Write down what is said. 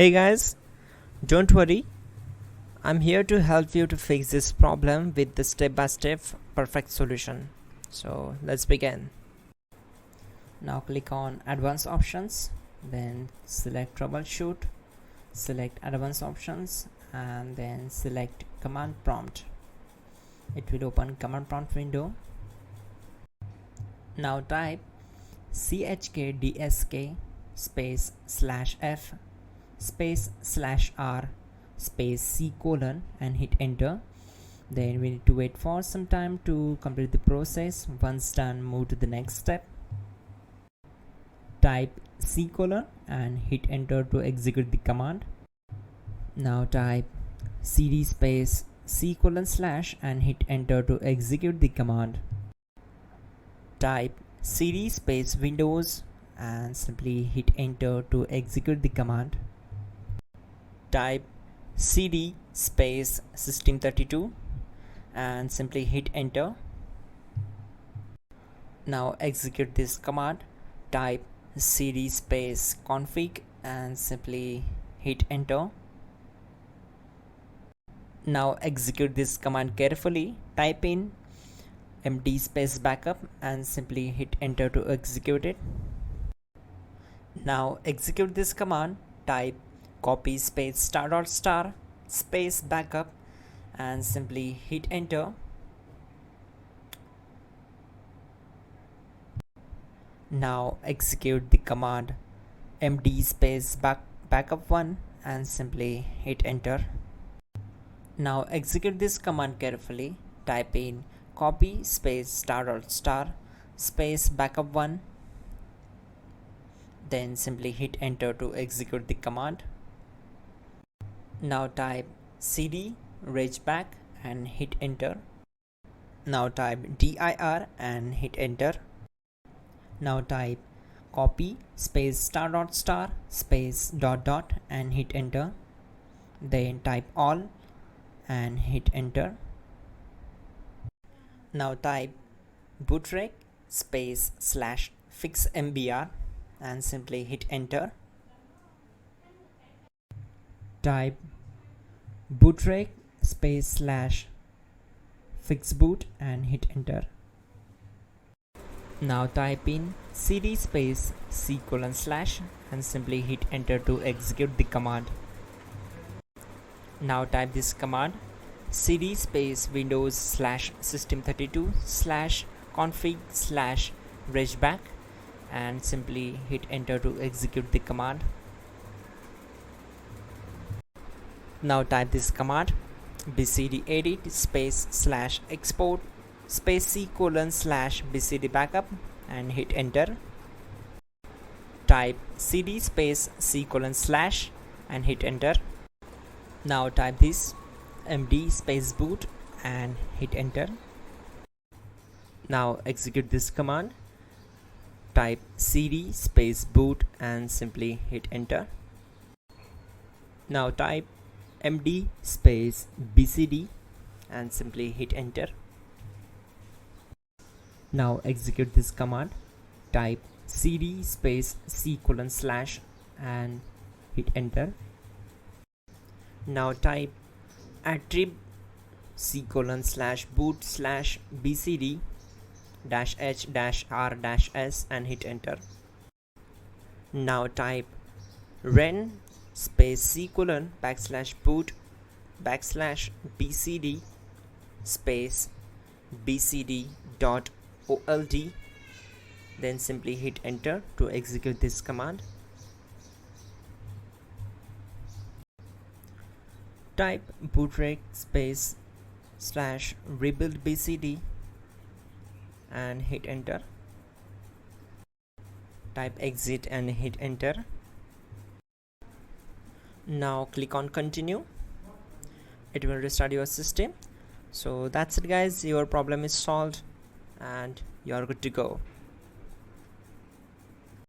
Hey guys, don't worry, I'm here to help you to fix this problem with the step-by-step perfect solution. So let's begin. Now click on advanced options, then select troubleshoot, select advanced options and then select command prompt. It will open command prompt window. Now type chkdsk space /f space /r space c colon and hit enter. Then we need to wait for some time to complete the process. Once done, move to the next step. Type c colon and hit enter to execute the command. Now type cd space c colon / and hit enter to execute the command. Type cd space windows and simply hit enter to execute the command. Type cd space system32 and simply hit enter. Now execute this command. Type cd space config and simply hit enter. Now execute this command carefully. Type in md space backup and simply hit enter to execute it. Now execute this command. Type copy space ** space backup and simply hit enter. Now execute the command md space backup1 and simply hit enter. Now execute this command carefully. Type in copy space ** space backup1, then simply hit enter to execute the command. Now type cd regback and hit enter. Now type dir and hit enter. Now type copy space ** space ... and hit enter. Then type all and hit enter. Now type bootrec space /fixmbr and simply hit enter. Type bootrec space /fixboot and hit enter. Now type in cd space c colon / and simply hit enter to execute the command. Now type this command cd space windows /system32 /config /regback and simply hit enter to execute the command. Now type this command bcd edit space /export space c colon /bcd backup and hit enter. Type cd space c colon / and hit enter. Now type this md space boot and hit enter. Now execute this command. Type cd space boot and simply hit enter. Now type md space bcd and simply hit enter. Now execute this command. Type cd space c colon / and hit enter. Now type attrib c colon /boot /bcd -h -r -s and hit enter. Now type ren space c colon /boot /bcd space bcd.old, then simply hit enter to execute this command. Type bootrec space /rebuild bcd and hit enter. Type exit and hit enter. Now click on continue. It will restart your system. So that's it guys, your problem is solved and you are good to go.